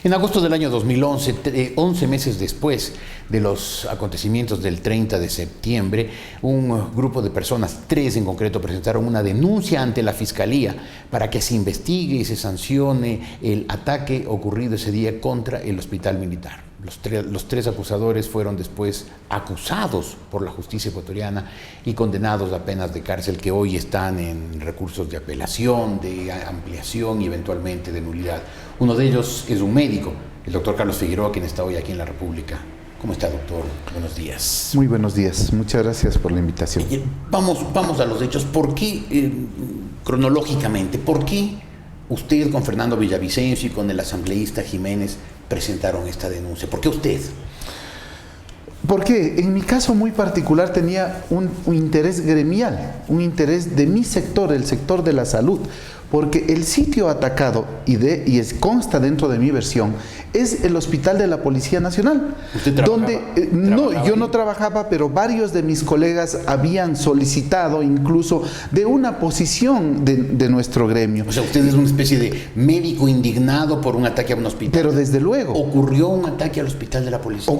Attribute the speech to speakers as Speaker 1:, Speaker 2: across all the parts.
Speaker 1: En agosto del año 2011, 11 meses después de los acontecimientos del 30 de septiembre, un grupo de personas, 3 en concreto, presentaron una denuncia ante la Fiscalía para que se investigue y se sancione el ataque ocurrido ese día contra el hospital militar. Los tres acusadores fueron después acusados por la justicia ecuatoriana y condenados a penas de cárcel que hoy están en recursos de apelación, de ampliación y eventualmente de nulidad. Uno de ellos es un médico, el doctor Carlos Figueroa, quien está hoy aquí en la República. ¿Cómo está, doctor? Buenos días.
Speaker 2: Muy buenos días. Muchas gracias por la invitación.
Speaker 1: Vamos a los hechos. ¿Por qué, cronológicamente, por qué usted con Fernando Villavicencio y con el asambleísta Jiménez presentaron esta denuncia? ¿Por qué usted?
Speaker 2: Porque en mi caso muy particular tenía un interés gremial, un interés de mi sector, el sector de la salud, porque el sitio atacado, consta dentro de mi versión, es el hospital de la Policía Nacional.
Speaker 1: ¿Usted trabajaba?
Speaker 2: No, yo no trabajaba, pero varios de mis colegas habían solicitado incluso de una posición de nuestro gremio.
Speaker 1: O sea, usted es una especie de médico indignado por un ataque a un hospital.
Speaker 2: Pero desde luego.
Speaker 1: Ocurrió un ataque al hospital de la policía.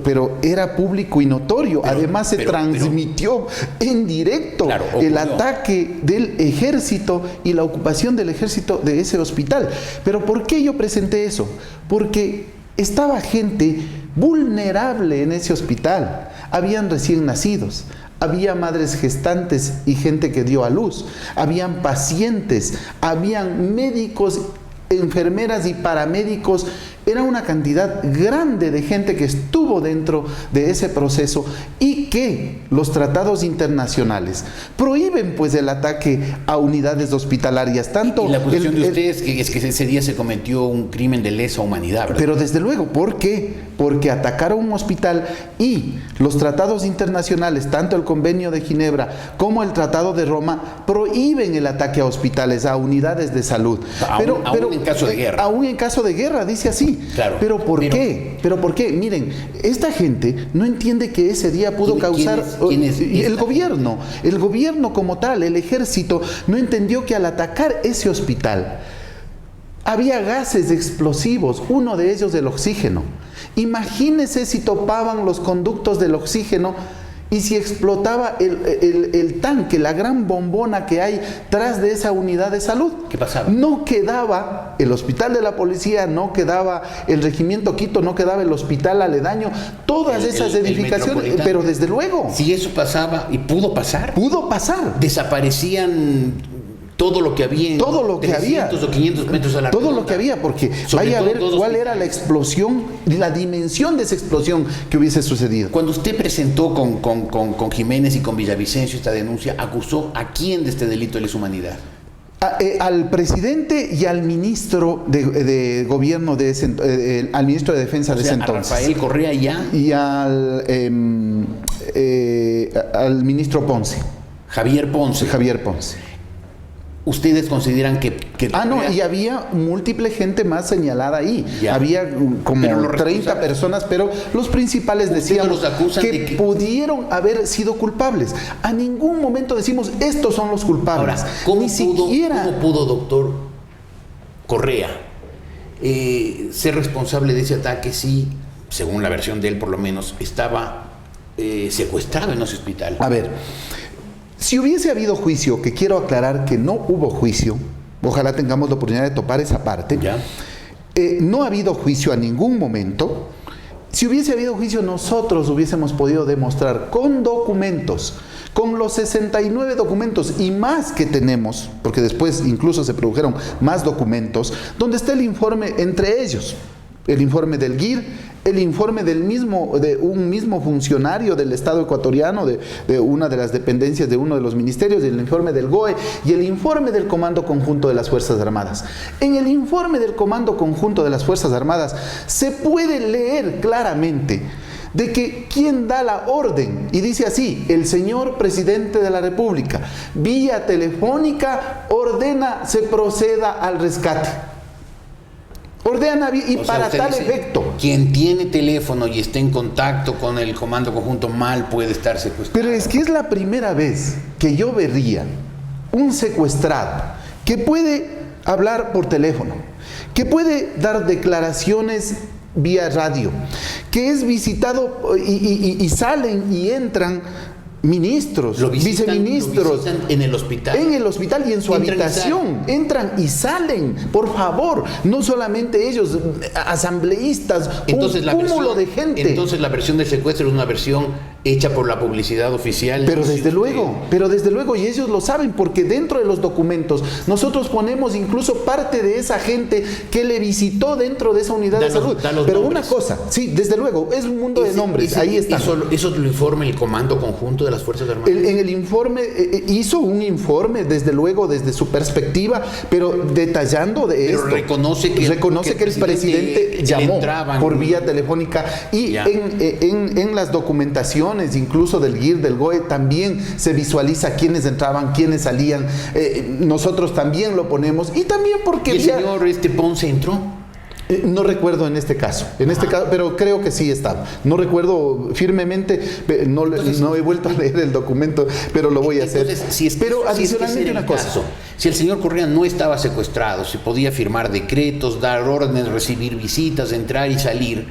Speaker 2: Pero era público y notorio. Además se transmitió en directo el ataque del ejército y la ocupación del ejército de ese hospital. Pero ¿por qué yo presenté eso? Porque estaba gente vulnerable en ese hospital. Habían recién nacidos, había madres gestantes y gente que dio a luz, habían pacientes, habían médicos, enfermeras y paramédicos. Era una cantidad grande de gente que estuvo dentro de ese proceso y que los tratados internacionales prohíben pues el ataque a unidades hospitalarias. Tanto
Speaker 1: y la acusación de ustedes es que ese día se cometió un crimen de lesa humanidad, ¿verdad?
Speaker 2: Pero desde luego, ¿por qué? Porque atacaron un hospital y los tratados internacionales, tanto el Convenio de Ginebra como el Tratado de Roma, prohíben el ataque a hospitales, a unidades de salud.
Speaker 1: Aún en caso de guerra.
Speaker 2: Aún en caso de guerra, dice así.
Speaker 1: Claro,
Speaker 2: ¿Pero por qué? ¿Pero por qué? Miren, esta gente no entiende que ese día pudo causar...
Speaker 1: ¿Quién es
Speaker 2: el gobierno como tal, el ejército, no entendió que al atacar ese hospital había gases explosivos, uno de ellos el oxígeno. Imagínense si topaban los conductos del oxígeno y si explotaba el tanque, la gran bombona que hay tras de esa unidad de salud.
Speaker 1: ¿Qué pasaba?
Speaker 2: No quedaba el hospital de la policía, no quedaba el regimiento Quito, no quedaba el hospital aledaño, todas esas edificaciones, pero desde luego.
Speaker 1: Si eso pasaba, y pudo pasar.
Speaker 2: Pudo pasar.
Speaker 1: Desaparecían todo lo que había,
Speaker 2: todo lo que había,
Speaker 1: 300 o 500 metros a la redonda.
Speaker 2: Todo lo que había, porque vaya a ver cuál era la explosión, la dimensión de esa explosión que hubiese sucedido.
Speaker 1: Cuando usted presentó con Jiménez y con Villavicencio esta denuncia, ¿acusó a quién de este delito de lesa humanidad?
Speaker 2: Al presidente y al ministro de gobierno de ese, al ministro de defensa de ese entonces.
Speaker 1: A Rafael Correa ya.
Speaker 2: Y al ministro Ponce.
Speaker 1: Javier Ponce.
Speaker 2: Javier Ponce.
Speaker 1: ¿Ustedes consideran que
Speaker 2: no, y había múltiple gente más señalada ahí. Ya. Había como 30 personas, pero los principales decían que pudieron haber sido culpables. A ningún momento decimos, estos son los culpables.
Speaker 1: Ahora, ¿cómo pudo, doctor Correa, ser responsable de ese ataque si, según la versión de él por lo menos, estaba secuestrado en ese hospital?
Speaker 2: A ver, si hubiese habido juicio, que quiero aclarar que no hubo juicio, ojalá tengamos la oportunidad de topar esa parte, no ha habido juicio a ningún momento. Si hubiese habido juicio, nosotros hubiésemos podido demostrar con documentos, con los 69 documentos y más que tenemos, porque después incluso se produjeron más documentos, donde está el informe entre ellos, el informe del GIR, el informe de un mismo funcionario del Estado ecuatoriano, de una de las dependencias de uno de los ministerios, el informe del GOE y el informe del Comando Conjunto de las Fuerzas Armadas. En el informe del Comando Conjunto de las Fuerzas Armadas se puede leer claramente de que quien da la orden, y dice así: el señor presidente de la República, vía telefónica, ordena se proceda al rescate. Ordena y para tal efecto.
Speaker 1: Quien tiene teléfono y esté en contacto con el Comando Conjunto mal puede estar secuestrado.
Speaker 2: Pero es que es la primera vez que yo vería un secuestrado que puede hablar por teléfono, que puede dar declaraciones vía radio, que es visitado y salen y entran ministros, viceministros,
Speaker 1: en el hospital.
Speaker 2: En el hospital y en su habitación. Entran y salen, por favor. No solamente ellos, asambleístas,
Speaker 1: entonces,
Speaker 2: un cúmulo de gente.
Speaker 1: Entonces la versión del secuestro es una versión hecha por la publicidad oficial.
Speaker 2: Pero desde luego, y ellos lo saben, porque dentro de los documentos nosotros ponemos incluso parte de esa gente que le visitó dentro de esa unidad de salud. Pero una cosa, sí, desde luego, es un mundo de nombres, ahí está.
Speaker 1: Eso lo informa el Comando Conjunto de las Fuerzas Armadas.
Speaker 2: En el informe, hizo un informe, desde luego, desde su perspectiva, pero detallando de esto.
Speaker 1: Reconoce que
Speaker 2: el presidente llamó por vía telefónica y en las documentaciones, incluso del GIR, del GOE, también se visualiza quiénes entraban, quiénes salían. Nosotros también lo ponemos. Y también porque...
Speaker 1: ¿Y el señor Ponce entró?
Speaker 2: No recuerdo en este caso, pero creo que sí estaba. No recuerdo firmemente, no he vuelto a leer el documento, pero lo voy a hacer. Pero adicionalmente una cosa.
Speaker 1: Si el señor Correa no estaba secuestrado, si podía firmar decretos, dar órdenes, recibir visitas, entrar y salir,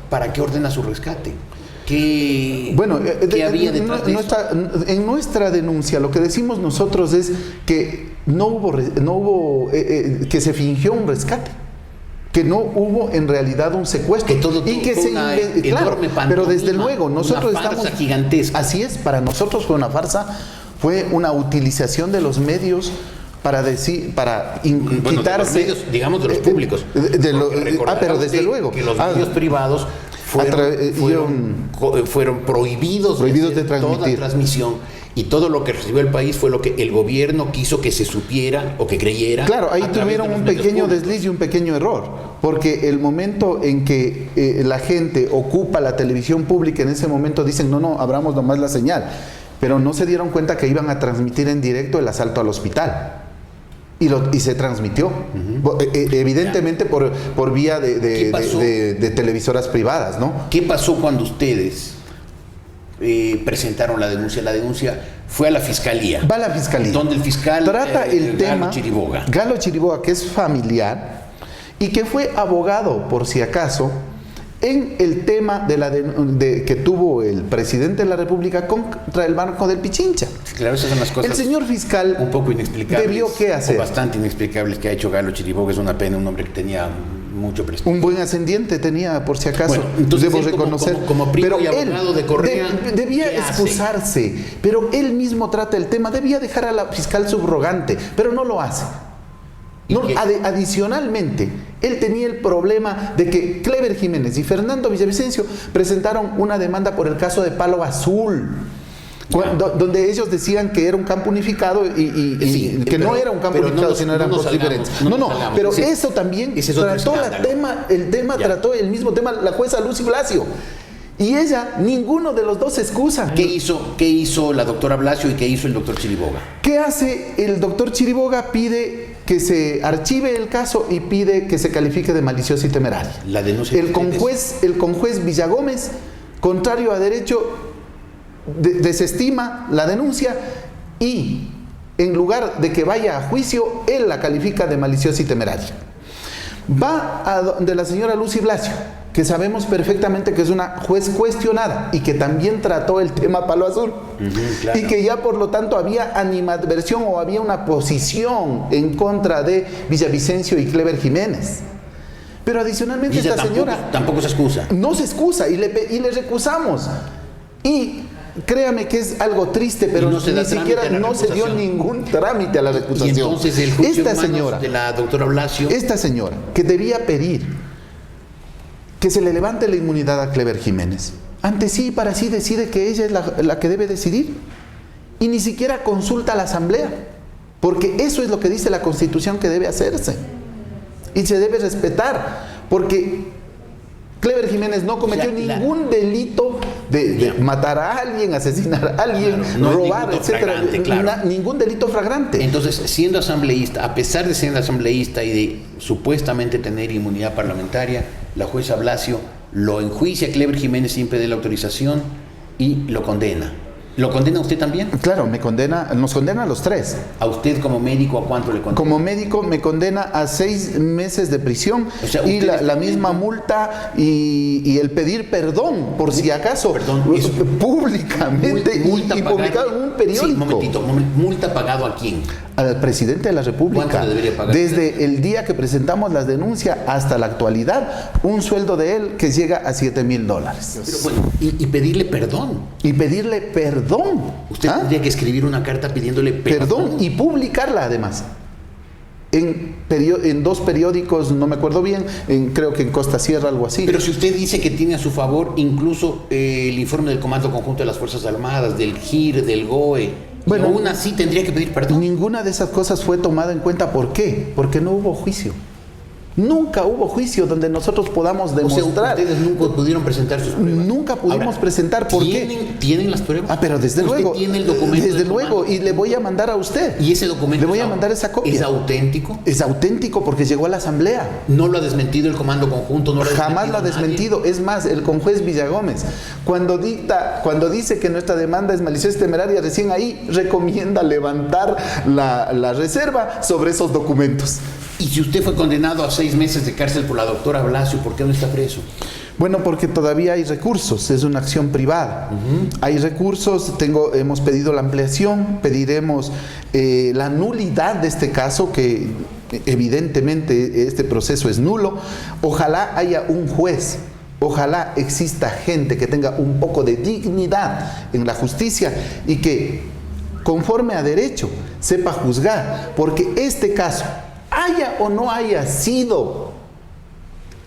Speaker 1: ¿para qué ordena su rescate?
Speaker 2: Bueno,
Speaker 1: había detrás de eso?
Speaker 2: En nuestra denuncia lo que decimos nosotros es que no hubo que se fingió un rescate, que no hubo en realidad un secuestro,
Speaker 1: que todo
Speaker 2: y que
Speaker 1: fue una enorme pantomima,
Speaker 2: pero desde luego nosotros
Speaker 1: una farsa gigantesca.
Speaker 2: Así es, para nosotros fue una farsa, fue una utilización de los medios para quitarse,
Speaker 1: de los medios, digamos, de los públicos.
Speaker 2: Pero desde luego
Speaker 1: que los medios privados fueron prohibidos
Speaker 2: de transmitir.
Speaker 1: Toda transmisión, y todo lo que recibió el país fue lo que el gobierno quiso que se supiera o que creyera.
Speaker 2: Claro, ahí tuvieron un pequeño desliz y un pequeño error, porque el momento en que la gente ocupa la televisión pública, en ese momento dicen, no, abramos nomás la señal, pero no se dieron cuenta que iban a transmitir en directo el asalto al hospital. Y se transmitió, evidentemente por vía de televisoras privadas, ¿no?
Speaker 1: ¿Qué pasó cuando ustedes presentaron la denuncia? La denuncia fue a la fiscalía.
Speaker 2: Va a la fiscalía.
Speaker 1: Donde el fiscal
Speaker 2: trata el tema
Speaker 1: Galo
Speaker 2: Chiriboga, que es familiar y que fue abogado, por si acaso, en el tema que tuvo el presidente de la República contra el Banco del Pichincha.
Speaker 1: Claro, esas son las cosas.
Speaker 2: El señor fiscal
Speaker 1: un poco inexplicables.
Speaker 2: Debió qué hacer.
Speaker 1: Bastante inexplicables que ha hecho Galo Chiriboga. Es una pena, un hombre que tenía mucho prestigio.
Speaker 2: Un buen ascendiente tenía, por si acaso.
Speaker 1: Bueno, entonces
Speaker 2: debo reconocer.
Speaker 1: Como primo y abogado de Correa,
Speaker 2: debía excusarse, pero él mismo trata el tema. Debía dejar a la fiscal subrogante, pero no lo hace. No, adicionalmente, él tenía el problema de que Clever Jiménez y Fernando Villavicencio presentaron una demanda por el caso de Palo Azul, donde ellos decían que era un campo unificado y que no era un campo unificado, sino eran cosas diferentes. Pero eso también trató trató el mismo tema la jueza Lucy Blasio. Y ella, ninguno de los dos se excusa.
Speaker 1: ¿Qué hizo la doctora Blasio y qué hizo el doctor Chiriboga?
Speaker 2: ¿Qué hace el doctor Chiriboga? Pide que se archive el caso y pide que se califique de malicioso y temerario.
Speaker 1: La denuncia.
Speaker 2: El conjuez Villagómez, contrario a derecho, desestima la denuncia y en lugar de que vaya a juicio, él la califica de maliciosa y temeraria. Va a donde la señora Lucy Blasio, que sabemos perfectamente que es una juez cuestionada y que también trató el tema Palo Azul, claro. Y que ya por lo tanto había animadversión o había una posición en contra de Villavicencio y Clever Jiménez. Pero adicionalmente esta señora
Speaker 1: tampoco se excusa.
Speaker 2: No se excusa y le recusamos. Y créame que es algo triste, pero ni siquiera no se dio ningún trámite a la recusación.
Speaker 1: Y entonces el juicio de la doctora Blasio.
Speaker 2: Esta señora que debía pedir que se le levante la inmunidad a Clever Jiménez, ante sí y para sí decide que ella es la que debe decidir y ni siquiera consulta a la asamblea, porque eso es lo que dice la Constitución que debe hacerse y se debe respetar, porque Clever Jiménez no cometió ningún delito de matar a alguien, asesinar a alguien, robar, etcétera, ningún delito flagrante.
Speaker 1: Entonces, siendo asambleísta, a pesar de ser asambleísta y de supuestamente tener inmunidad parlamentaria, la jueza Blasio lo enjuicia a Clever Jiménez sin pedir la autorización y lo condena. ¿Lo condena usted también?
Speaker 2: Claro, nos condena a los tres.
Speaker 1: ¿A usted como médico a cuánto le condena?
Speaker 2: Como médico me condena a 6 meses de prisión,
Speaker 1: o sea,
Speaker 2: y la misma multa y el pedir perdón, por si acaso, públicamente y publicado en un periódico.
Speaker 1: Sí, momentito, ¿multa pagado a quién?
Speaker 2: Al presidente de la República.
Speaker 1: ¿Cuánto le debería pagar?
Speaker 2: Desde el día que presentamos las denuncias hasta la actualidad, un sueldo de él que llega a $7,000.
Speaker 1: Pero bueno, y pedirle perdón.
Speaker 2: Y pedirle perdón.
Speaker 1: Usted tendría que escribir una carta pidiéndole
Speaker 2: perdón y publicarla además. En 2 periódicos, no me acuerdo bien, creo que en Costa Sierra, algo así.
Speaker 1: Pero si usted dice que tiene a su favor incluso el informe del Comando Conjunto de las Fuerzas Armadas, del GIR, del GOE, bueno, aún así tendría que pedir perdón.
Speaker 2: Ninguna de esas cosas fue tomada en cuenta. ¿Por qué? Porque no hubo juicio. Nunca hubo juicio donde nosotros podamos demostrar.
Speaker 1: O sea, ustedes nunca pudieron presentar sus pruebas.
Speaker 2: Nunca pudimos presentar. ¿Por qué?
Speaker 1: ¿Tienen las pruebas?
Speaker 2: Pero desde luego.
Speaker 1: ¿Tiene el documento?
Speaker 2: Desde luego, y le voy a mandar a usted.
Speaker 1: ¿Y ese documento?
Speaker 2: Le voy a mandar esa copia.
Speaker 1: ¿Es auténtico?
Speaker 2: Es auténtico porque llegó a la asamblea.
Speaker 1: ¿No lo ha desmentido el Comando Conjunto?
Speaker 2: Jamás lo ha desmentido. Es más, el conjuez Villagómez, cuando dice que nuestra demanda es maliciosa y temeraria, recién ahí recomienda levantar la reserva sobre esos documentos.
Speaker 1: Y si usted fue condenado a 6 meses de cárcel por la doctora Blasio, ¿por qué no está preso?
Speaker 2: Bueno, porque todavía hay recursos, es una acción privada. Hay recursos, hemos pedido la ampliación, pediremos la nulidad de este caso, que evidentemente este proceso es nulo. Ojalá haya un juez, ojalá exista gente que tenga un poco de dignidad en la justicia y que, conforme a derecho, sepa juzgar, porque este caso, haya o no haya sido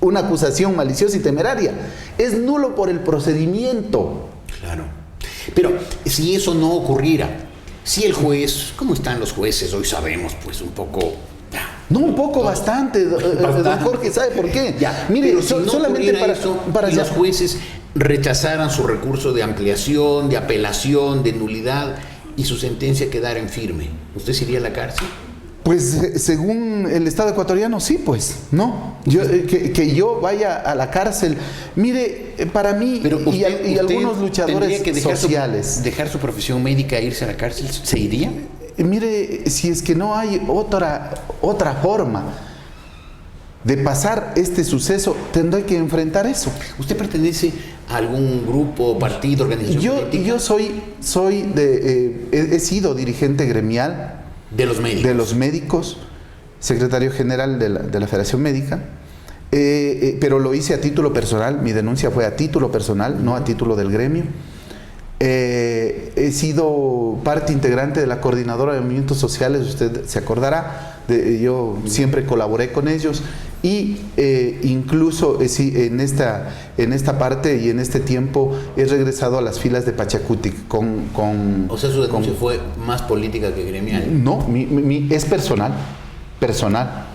Speaker 2: una acusación maliciosa y temeraria, es nulo por el procedimiento.
Speaker 1: Claro. Pero si eso no ocurriera, si el juez, ¿cómo están los jueces? Hoy sabemos, pues, un poco...
Speaker 2: No, un poco, bastante, don Jorge, ¿sabe por qué?
Speaker 1: Mire, pero si no solamente para los jueces rechazaran su recurso de ampliación, de apelación, de nulidad, y su sentencia quedara en firme, ¿usted se iría a la cárcel?
Speaker 2: Pues según el Estado ecuatoriano, sí, pues, ¿no? Que yo vaya a la cárcel. Mire, para mí y algunos luchadores sociales.
Speaker 1: ¿Dejar su profesión médica e irse a la cárcel? ¿Se iría?
Speaker 2: Mire, si es que no hay otra forma de pasar este suceso, tendré que enfrentar eso.
Speaker 1: ¿Usted pertenece a algún grupo, partido, organización política?
Speaker 2: Yo he sido dirigente gremial.
Speaker 1: De los médicos.
Speaker 2: De los médicos, secretario general de la Federación Médica, pero lo hice a título personal, mi denuncia fue a título personal, no a título del gremio. He sido parte integrante de la Coordinadora de Movimientos Sociales, usted se acordará, yo siempre colaboré con ellos y incluso en esta parte y en este tiempo he regresado a las filas de Pachacutic
Speaker 1: O sea, su denuncia fue más política que gremial.
Speaker 2: No, es personal,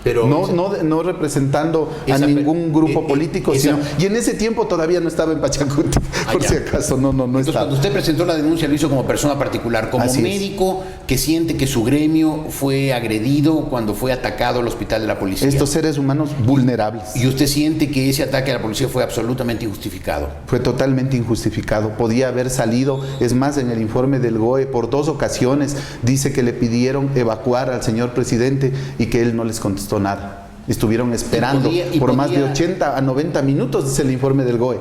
Speaker 2: pero no representando a ningún grupo político, sino, y en ese tiempo todavía no estaba en Pachacutic, por si acaso, no
Speaker 1: Entonces,
Speaker 2: estaba.
Speaker 1: Cuando usted presentó la denuncia lo hizo como persona particular, como médico que siente que su gremio fue agredido cuando fue atacado al hospital de la policía.
Speaker 2: Estos seres humanos vulnerables.
Speaker 1: ¿Y usted siente que ese ataque a la policía fue absolutamente injustificado?
Speaker 2: Fue totalmente injustificado, podía haber salido, es más, en el informe del GOE por 2 ocasiones dice que le pidieron evacuar al señor presidente y que él no les contestó nada. Estuvieron esperando por más de 80 a 90 minutos, dice el informe del GOE,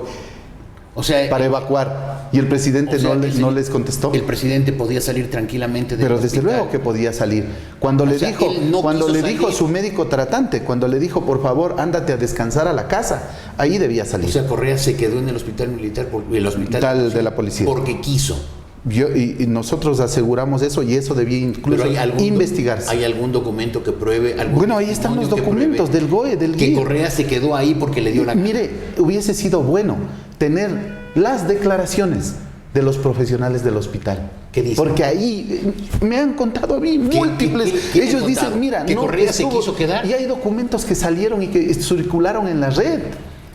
Speaker 2: para evacuar. Y el presidente no les contestó.
Speaker 1: El presidente podía salir tranquilamente del
Speaker 2: Pero desde
Speaker 1: hospital.
Speaker 2: Luego que podía salir. Cuando le dijo su médico tratante, cuando le dijo, por favor, ándate a descansar a la casa, ahí debía salir.
Speaker 1: O sea, Correa se quedó en el hospital militar, el hospital
Speaker 2: de la policía.
Speaker 1: Porque quiso.
Speaker 2: Y nosotros aseguramos eso y eso debía incluso investigarse.
Speaker 1: ¿Hay algún documento que pruebe?
Speaker 2: Bueno, ahí están los documentos del GOE, del
Speaker 1: que
Speaker 2: GIR.
Speaker 1: Correa se quedó ahí porque le dio la gana.
Speaker 2: Mire, hubiese sido bueno tener las declaraciones de los profesionales del hospital.
Speaker 1: ¿Qué dicen?
Speaker 2: Porque ahí me han contado a mí múltiples. Ellos dicen, mira,
Speaker 1: que Correa se quiso quedar.
Speaker 2: Y hay documentos que salieron y que circularon en la red,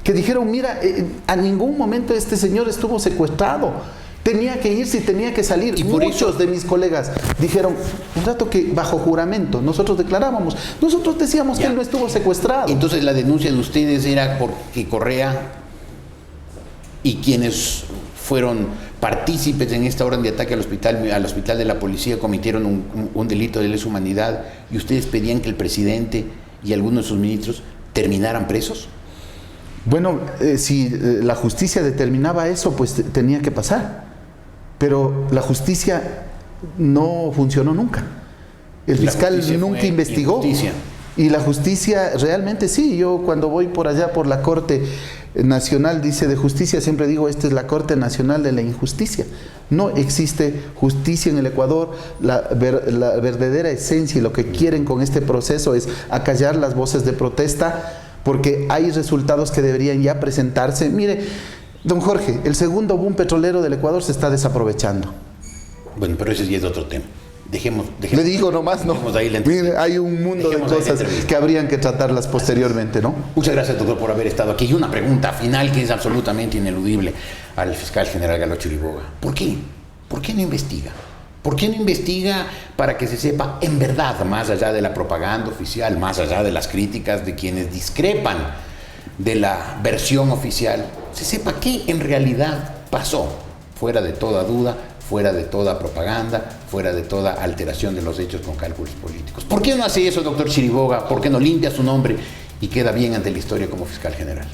Speaker 2: que dijeron, mira, a ningún momento este señor estuvo secuestrado. Tenía que irse y tenía que salir. Y muchos de mis colegas dijeron, un rato que bajo juramento, nosotros declarábamos, nosotros decíamos que él no estuvo secuestrado.
Speaker 1: Entonces la denuncia de ustedes era porque Correa y quienes fueron partícipes en esta orden de ataque al hospital de la policía cometieron un delito de lesa humanidad y ustedes pedían que el presidente y algunos de sus ministros terminaran presos?
Speaker 2: Bueno, si la justicia determinaba eso, pues tenía que pasar. Pero la justicia no funcionó nunca. El fiscal nunca investigó. Y la justicia realmente sí. Yo cuando voy por allá por la Corte Nacional, dice de Justicia, siempre digo, esta es la Corte Nacional de la Injusticia. No existe justicia en el Ecuador. La verdadera esencia y lo que quieren con este proceso es acallar las voces de protesta, porque hay resultados que deberían ya presentarse. Mire, don Jorge, el segundo boom petrolero del Ecuador se está desaprovechando.
Speaker 1: Bueno, pero ese ya es otro tema. Dejemos
Speaker 2: le digo nomás, no. Mire, hay un mundo de cosas que habrían que tratarlas posteriormente, ¿no?
Speaker 1: Muchas gracias, doctor, por haber estado aquí. Y una pregunta final que es absolutamente ineludible al fiscal general Galo Chiriboga. ¿Por qué? ¿Por qué no investiga? ¿Por qué no investiga para que se sepa en verdad, más allá de la propaganda oficial, más allá de las críticas de quienes discrepan de la versión oficial, se sepa qué en realidad pasó, fuera de toda duda, fuera de toda propaganda, fuera de toda alteración de los hechos con cálculos políticos? ¿Por qué no hace eso, doctor Chiriboga? ¿Por qué no limpia su nombre y queda bien ante la historia como fiscal general?